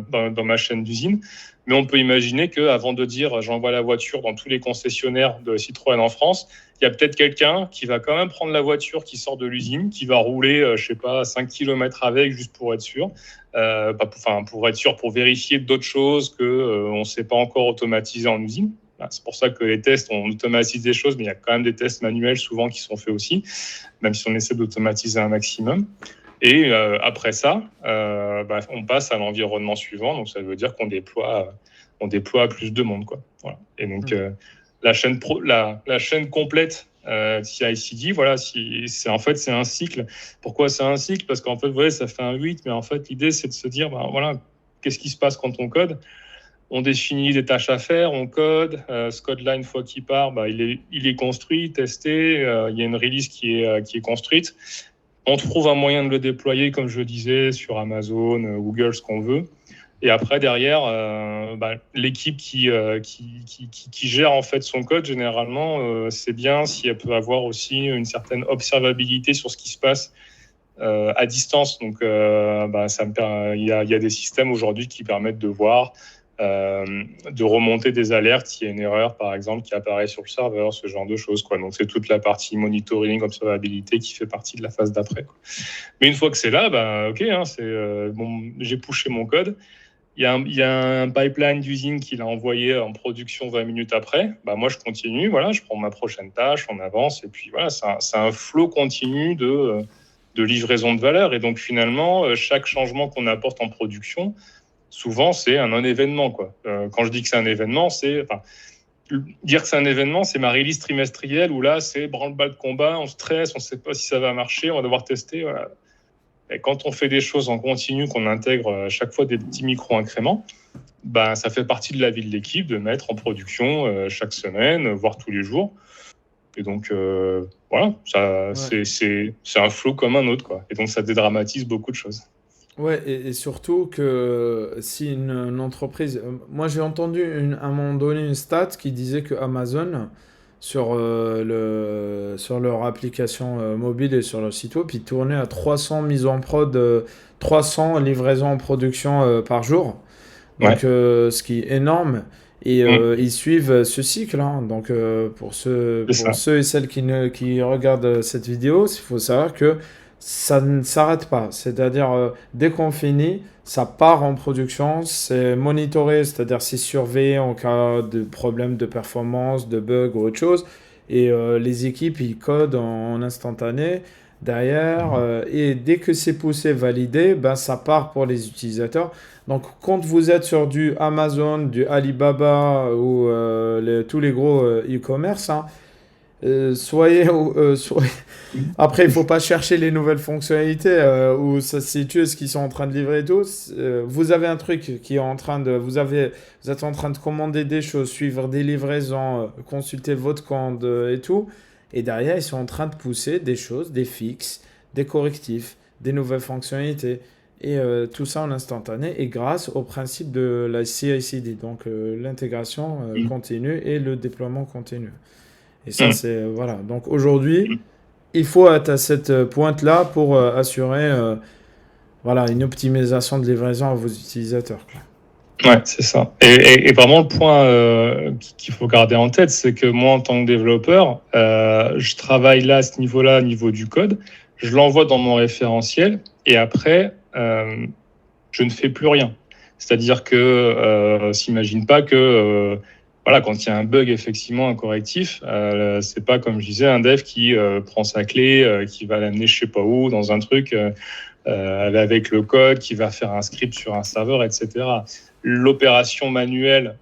Speaker 2: dans ma chaîne d'usine, mais on peut imaginer qu'avant de dire j'envoie la voiture dans tous les concessionnaires de Citroën en France, il y a peut-être quelqu'un qui va quand même prendre la voiture qui sort de l'usine, qui va rouler, 5 km avec, juste pour être sûr. Pour être sûr, pour vérifier d'autres choses qu'on ne sait pas encore automatiser en usine. C'est pour ça que les tests, on automatise des choses, mais il y a quand même des tests manuels souvent qui sont faits aussi, même si on essaie d'automatiser un maximum. Et après ça, on passe à l'environnement suivant. Donc, ça veut dire qu'on déploie à plus de monde, quoi. Voilà. Et donc, la chaîne complète CI/CD, voilà, c'est un cycle. Pourquoi c'est un cycle? Parce qu'en fait, vous voyez, ça fait un 8, mais en fait, l'idée, c'est de se dire, voilà, qu'est-ce qui se passe quand on code? On définit des tâches à faire, on code. Ce code-là, une fois qu'il part, il est construit, testé. Il y a une release qui est construite. On trouve un moyen de le déployer, comme je le disais, sur Amazon, Google, ce qu'on veut. Et après, derrière, l'équipe qui gère en fait son code, généralement, c'est bien si elle peut avoir aussi une certaine observabilité sur ce qui se passe à distance. Donc, il y a des systèmes aujourd'hui qui permettent de voir, de remonter des alertes s'il y a une erreur, par exemple, qui apparaît sur le serveur, ce genre de choses, quoi. Donc, c'est toute la partie monitoring, observabilité qui fait partie de la phase d'après, quoi. Mais une fois que c'est là, OK, j'ai pushé mon code. Il y a un pipeline d'usine qu'il a envoyé en production 20 minutes après. Moi, je continue, voilà, je prends ma prochaine tâche, on avance, et puis voilà, c'est un flow continu de livraison de valeur. Et donc, finalement, chaque changement qu'on apporte en production, souvent, c'est un non-événement, quoi. Quand je dis que c'est un événement, dire que c'est un événement, c'est ma release trimestrielle où là, c'est branle-bas de combat, on stresse, on ne sait pas si ça va marcher, on va devoir tester, voilà. Et quand on fait des choses en continu, qu'on intègre à chaque fois des petits micro-incréments, ça fait partie de la vie de l'équipe de mettre en production chaque semaine, voire tous les jours. Et donc, voilà, c'est un flow comme un autre, quoi. Et donc, ça dédramatise beaucoup de choses.
Speaker 1: Ouais, et surtout que si une entreprise... moi, j'ai entendu à un moment donné une stat qui disait que Amazon, sur leur application mobile et sur leur site web, ils tournaient à 300 mises en prod, 300 livraisons en production par jour. Donc, ce qui est énorme. Et ils suivent ce cycle, hein. Donc, pour ceux et celles qui regardent cette vidéo, il faut savoir que ça ne s'arrête pas. C'est-à-dire, dès qu'on finit, ça part en production, c'est monitoré, c'est-à-dire c'est surveillé en cas de problème de performance, de bug ou autre chose. Et les équipes, ils codent en instantané derrière. Et dès que c'est poussé, validé, ça part pour les utilisateurs. Donc, quand vous êtes sur du Amazon, du Alibaba ou tous les gros e-commerce, hein, après, il ne faut pas chercher les nouvelles fonctionnalités où ça se situe, ce qu'ils sont en train de livrer et tout. Vous avez un truc qui est en train de... Vous êtes en train de commander des choses, suivre des livraisons, consulter votre compte et tout. Et derrière, ils sont en train de pousser des choses, des fixes, des correctifs, des nouvelles fonctionnalités. Et tout ça en instantané et grâce au principe de la CI/CD, donc l'intégration continue et le déploiement continu. Et ça, c'est... voilà. Donc aujourd'hui, il faut être à cette pointe-là pour assurer une optimisation de livraison à vos utilisateurs, quoi.
Speaker 2: Ouais, c'est ça. Et vraiment, le point qu'il faut garder en tête, c'est que moi, en tant que développeur, je travaille là, à ce niveau-là, au niveau du code. Je l'envoie dans mon référentiel et après, je ne fais plus rien. C'est-à-dire que s'imagine pas que quand il y a un bug, effectivement, un correctif, c'est pas, comme je disais, un dev qui prend sa clé, qui va l'amener je sais pas où, dans un truc avec le code, qui va faire un script sur un serveur, etc. L'opération manuelle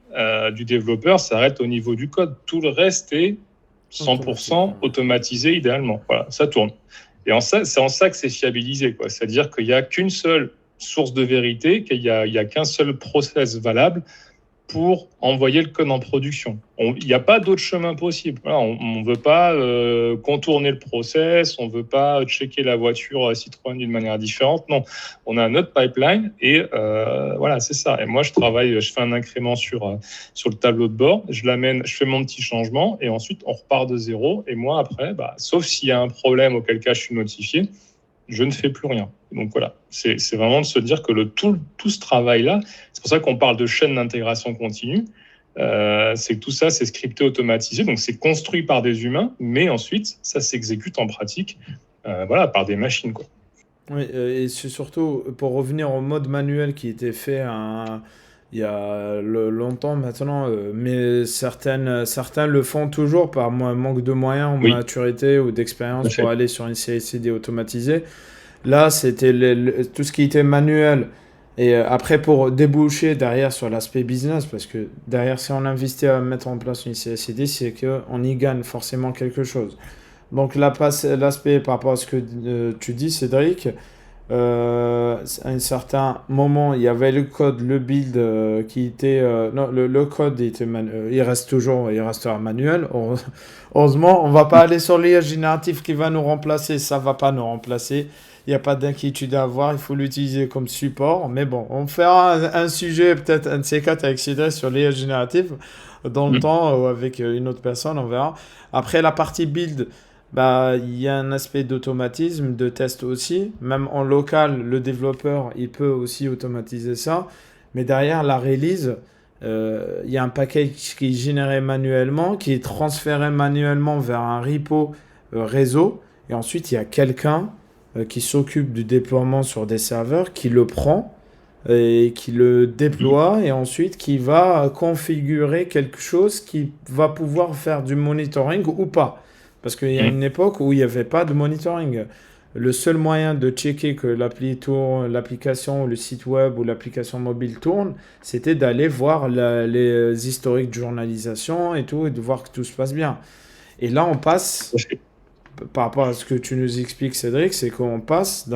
Speaker 2: du développeur s'arrête au niveau du code. Tout le reste est 100% automatisé, idéalement. Voilà, ça tourne. Et c'est en ça que c'est fiabilisé, quoi. C'est-à-dire qu'il n'y a qu'une seule source de vérité, qu'il n'y a qu'un seul process valable pour envoyer le code en production. Il n'y a pas d'autre chemin possible. Voilà, on ne veut pas contourner le process, on ne veut pas checker la voiture Citroën d'une manière différente. Non, on a un autre pipeline et voilà, c'est ça. Et moi, je fais un incrément sur le tableau de bord, je l'amène, je fais mon petit changement et ensuite, on repart de zéro. Et moi, après, sauf s'il y a un problème auquel cas je suis notifié, je ne fais plus rien. Donc voilà, c'est vraiment de se dire que tout ce travail-là, c'est pour ça qu'on parle de chaîne d'intégration continue, c'est que tout ça, c'est scripté, automatisé, donc c'est construit par des humains, mais ensuite, ça s'exécute en pratique par des machines, quoi.
Speaker 1: Oui, et c'est surtout pour revenir au mode manuel qui était fait il y a longtemps maintenant, mais certains le font toujours par manque de moyens, ou
Speaker 2: Oui,
Speaker 1: maturité ou
Speaker 2: tout à
Speaker 1: d'expérience pour
Speaker 2: fait.
Speaker 1: aller sur une CI/CD automatisée. Là, c'était tout ce qui était manuel. Et après, pour déboucher derrière sur l'aspect business, parce que derrière, si on investit à mettre en place une CI/CD, c'est qu'on y gagne forcément quelque chose. Donc là, l'aspect par rapport à ce que tu dis, Cédric, à un certain moment, il y avait le code, le build qui était... non, le code, il reste toujours, il restera manuel. Heureusement, on va pas aller sur l'IA génératif qui va nous remplacer. Ça va pas nous remplacer. Il n'y a pas d'inquiétude à avoir. Il faut l'utiliser comme support. Mais bon, on fera un sujet, peut-être un de ces quatre avec Cédric sur l'IA générative dans le
Speaker 2: Mm.
Speaker 1: temps ou avec une autre personne, on verra. Après, la partie build, bah, il y a un aspect d'automatisme, de test aussi. Même en local, le développeur, il peut aussi automatiser ça. Mais derrière la release, il y a un package qui est généré manuellement, qui est transféré manuellement vers un repo réseau. Et ensuite, il y a quelqu'un qui s'occupe du déploiement sur des serveurs, qui le prend et qui le
Speaker 2: Mm.
Speaker 1: déploie et ensuite qui va configurer quelque chose qui va pouvoir faire du monitoring ou pas. Parce qu'il y a
Speaker 2: Mm.
Speaker 1: une époque où il n'y avait pas de monitoring. Le seul moyen de checker que l'appli tourne, l'application, le site web ou l'application mobile tourne, c'était d'aller voir les historiques de journalisation et tout, et de voir que tout se passe bien. Et là, on passe,
Speaker 2: Tout à fait.
Speaker 1: par rapport à ce que tu nous expliques, Cédric, c'est qu'on passe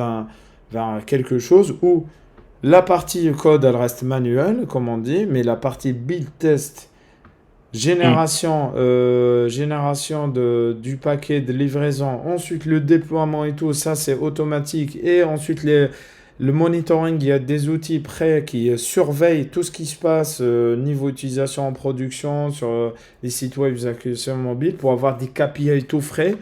Speaker 1: vers quelque chose où la partie code, elle reste manuelle, comme on dit, mais la partie build test,
Speaker 2: Mm.
Speaker 1: génération du paquet de livraison, ensuite le déploiement et tout, ça c'est automatique. Et ensuite le monitoring, il y a des outils prêts qui surveillent tout ce qui se passe niveau utilisation en production sur les sites web, les applications mobiles pour avoir des KPI tout frais.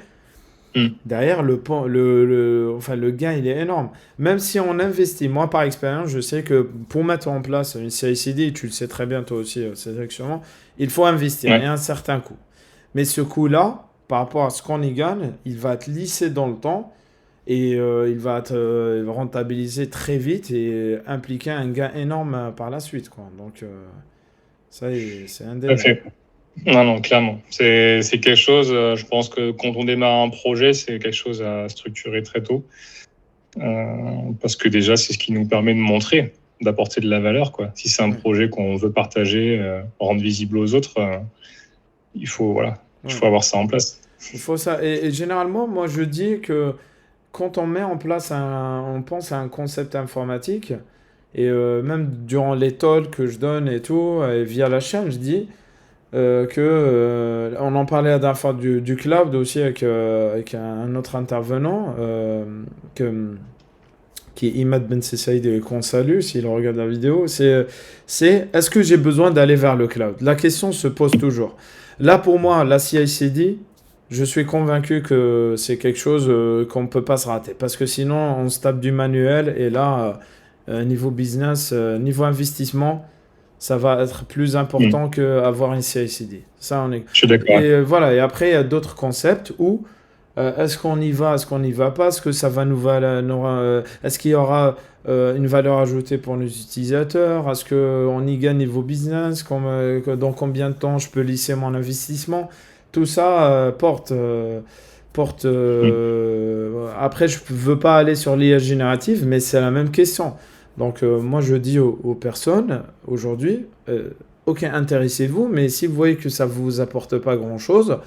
Speaker 2: Mm.
Speaker 1: Derrière, enfin, le gain, il est énorme. Même si on investit, moi par expérience, je sais que pour mettre en place une CI/CD, tu le sais très bien toi aussi, c'est sûrement, il faut investir, il y
Speaker 2: Ouais.
Speaker 1: a un certain coût. Mais ce coût-là, par rapport à ce qu'on y gagne, il va être lissé dans le temps et il va être rentabilisé très vite et impliquer un gain énorme par la suite, quoi. Donc, ça, c'est
Speaker 2: Tout à
Speaker 1: indéniable.
Speaker 2: fait. Non, non, clairement. C'est quelque chose, je pense que quand on démarre un projet, c'est quelque chose à structurer très tôt. Parce que déjà, c'est ce qui nous permet de montrer, d'apporter de la valeur, quoi. Si c'est un
Speaker 1: Ouais,
Speaker 2: projet qu'on veut partager, rendre visible aux autres, voilà, il
Speaker 1: ouais.
Speaker 2: faut avoir ça en place.
Speaker 1: Il faut ça. Et généralement, moi, je dis que quand on met en place on pense à un concept informatique, et même durant les talks que je donne et tout, et via la chaîne, je dis on en parlait la dernière fois du cloud aussi avec un autre intervenant, que, qui est Imad Ben Saïd, et qu'on salue s'il regarde la vidéo, c'est est-ce que j'ai besoin d'aller vers le cloud? La question se pose toujours. Là, pour moi, la CI/CD, je suis convaincu que c'est quelque chose qu'on ne peut pas se rater. Parce que sinon, on se tape du manuel et là, niveau business, niveau investissement, ça va être plus
Speaker 2: Mm.
Speaker 1: important qu'avoir une CI/CD. Ça, on est...
Speaker 2: Je suis d'accord.
Speaker 1: Et
Speaker 2: Ouais.
Speaker 1: voilà, et après, il y a d'autres concepts où est-ce qu'on y va, est-ce qu'on n'y va pas, est-ce que ça va est-ce qu'il y aura une valeur ajoutée pour nos utilisateurs, est-ce qu'on y gagne niveau business, dans combien de temps je peux lisser mon investissement, tout ça
Speaker 2: Mm.
Speaker 1: après, je ne veux pas aller sur l'IA générative, mais c'est la même question. Donc, moi, je dis aux personnes aujourd'hui, ok, intéressez-vous, mais si vous voyez que ça ne vous apporte pas grand-chose,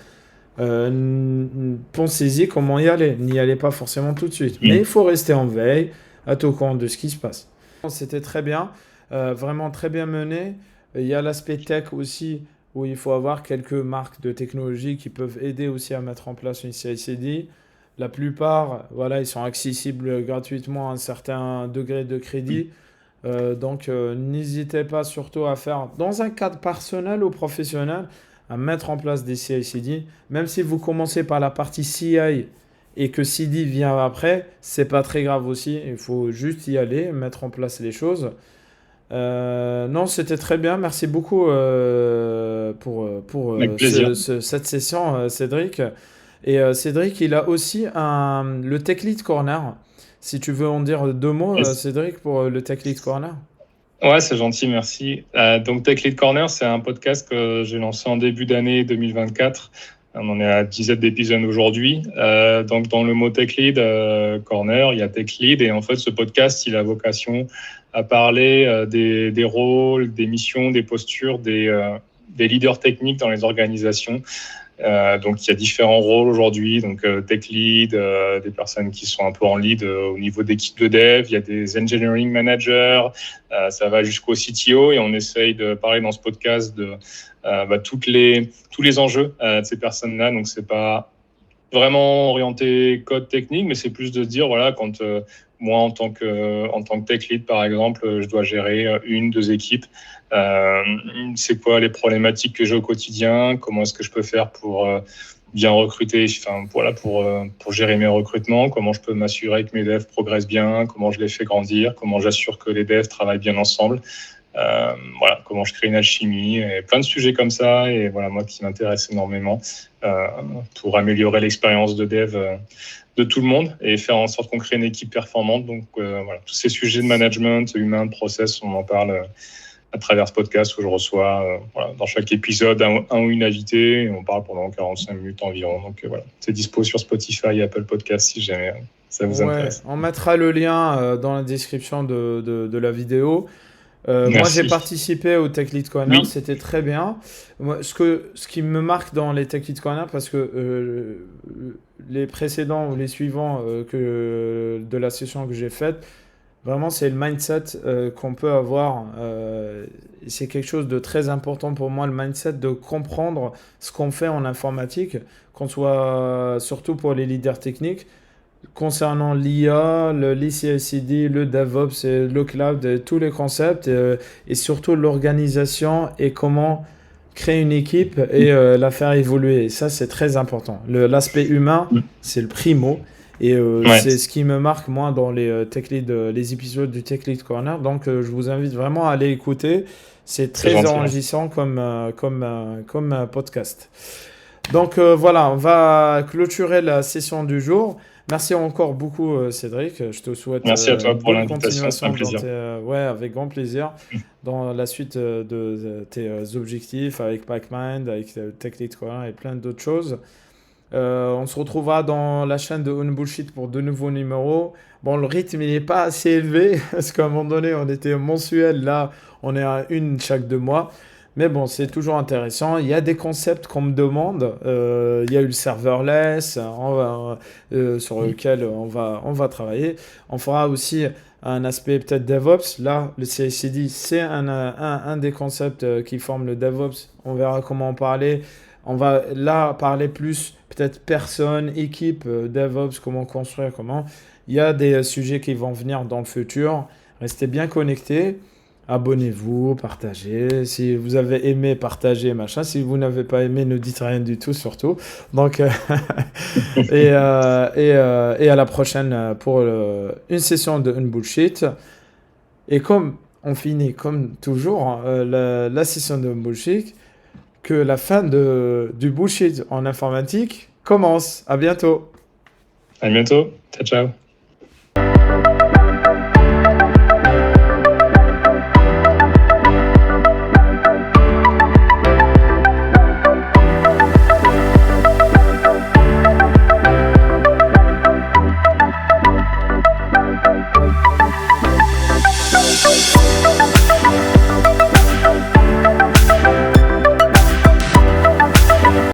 Speaker 1: pensez-y comment y aller. N'y allez pas forcément tout de suite. Mais il
Speaker 2: Mm.
Speaker 1: faut rester en veille, être au courant de ce qui se passe. C'était très bien, vraiment très bien mené. Il y a l'aspect tech aussi, où il faut avoir quelques marques de technologie qui peuvent aider aussi à mettre en place une CI/CD. La plupart, voilà, ils sont accessibles gratuitement à un certain degré de
Speaker 2: Mm.
Speaker 1: crédit. Donc, n'hésitez pas surtout à faire, dans un cadre personnel ou professionnel, à mettre en place des CI/CD. Même si vous commencez par la partie CI et que CD vient après, c'est pas très grave aussi. Il faut juste y aller, mettre en place les choses. Non, c'était très bien. Merci beaucoup pour
Speaker 2: Avec plaisir.
Speaker 1: cette session, Cédric. Et Cédric, il a aussi le Tech Lead Corner. Si tu veux en dire deux mots,
Speaker 2: Yes.
Speaker 1: Cédric, pour le Tech Lead Corner.
Speaker 2: Ouais, c'est gentil, merci. Donc Tech Lead Corner, c'est un podcast que j'ai lancé en début d'année 2024. On en est à 17 d'épisodes aujourd'hui. Donc dans le mot Tech Lead Corner, il y a Tech Lead, et en fait ce podcast, il a vocation à parler des rôles, des missions, des postures, des leaders techniques dans les organisations. Donc il y a différents rôles aujourd'hui, donc tech lead, des personnes qui sont un peu en lead au niveau d'équipe de dev, il y a des engineering managers, ça va jusqu'au CTO, et on essaye de parler dans ce podcast de tous les enjeux de ces personnes-là. Donc c'est pas vraiment orienté code technique, mais c'est plus de se dire, voilà, quand moi, en tant que tech lead, par exemple, je dois gérer une, deux équipes, c'est quoi les problématiques que j'ai au quotidien, comment est-ce que je peux faire pour bien recruter, enfin, voilà, pour gérer mes recrutements, comment je peux m'assurer que mes devs progressent bien, comment je les fais grandir, comment j'assure que les devs travaillent bien ensemble. Voilà, comment je crée une alchimie, et plein de sujets comme ça, et voilà, moi qui m'intéresse énormément pour améliorer l'expérience de dev de tout le monde et faire en sorte qu'on crée une équipe performante. Donc voilà, tous ces sujets de management humain, de process, on en parle à travers ce podcast où je reçois voilà, dans chaque épisode un ou une invité, et on parle pendant 45 minutes environ. Donc voilà, c'est dispo sur Spotify et Apple Podcast si jamais ça vous
Speaker 1: Ouais,
Speaker 2: intéresse.
Speaker 1: on mettra le lien dans la description de la vidéo. Moi, j'ai
Speaker 2: Merci.
Speaker 1: participé au Tech Lead Corner,
Speaker 2: Oui,
Speaker 1: c'était très bien. Moi, ce qui me marque dans les Tech Lead Corner, parce que les précédents ou les suivants de la session que j'ai faite, vraiment, c'est le mindset qu'on peut avoir. Et c'est quelque chose de très important pour moi, le mindset de comprendre ce qu'on fait en informatique, qu'on soit surtout pour les leaders techniques. Concernant l'IA, l'ICI/CD, le DevOps, et le cloud, et tous les concepts, et surtout l'organisation et comment créer une équipe et la faire évoluer. Et ça, c'est très important. L'aspect humain, c'est le primo. Et
Speaker 2: ouais,
Speaker 1: c'est ce qui me marque, moi, dans les les épisodes du Tech Lead Corner. Donc, je vous invite vraiment à aller écouter. C'est
Speaker 2: c'est
Speaker 1: très
Speaker 2: gentil.
Speaker 1: enrichissant comme podcast. Donc voilà, on va clôturer la session du jour. Merci encore beaucoup Cédric. Je te souhaite
Speaker 2: Merci à
Speaker 1: une
Speaker 2: toi pour
Speaker 1: bonne
Speaker 2: l'invitation, c'est un
Speaker 1: continuation dans
Speaker 2: plaisir.
Speaker 1: tes ouais, avec grand plaisir dans la suite de tes objectifs avec PackMind, avec Tech Lead Corner et plein d'autres choses. On se retrouvera dans la chaîne de Unbullshit pour de nouveaux numéros. Bon, le rythme il n'est pas assez élevé parce qu'à un moment donné on était mensuel, là on est à une chaque 2 mois. Mais bon, c'est toujours intéressant. Il y a des concepts qu'on me demande. Il y a eu le serverless sur lequel on va travailler. On fera aussi un aspect peut-être DevOps. Là, le CI/CD, c'est un des concepts qui forment le DevOps. On verra comment en parler. On va là parler plus peut-être personne, équipe, DevOps, comment construire, comment. Il y a des sujets qui vont venir dans le futur. Restez bien connectés. Abonnez-vous, partagez. Si vous avez aimé, partagez, machin. Si vous n'avez pas aimé, ne dites rien du tout, surtout. Donc, et à la prochaine pour une session de Unbullshit. Et comme on finit, comme toujours, hein, la session de Unbullshit, que la fin du bullshit en informatique commence. À bientôt.
Speaker 2: À bientôt. Ciao, ciao.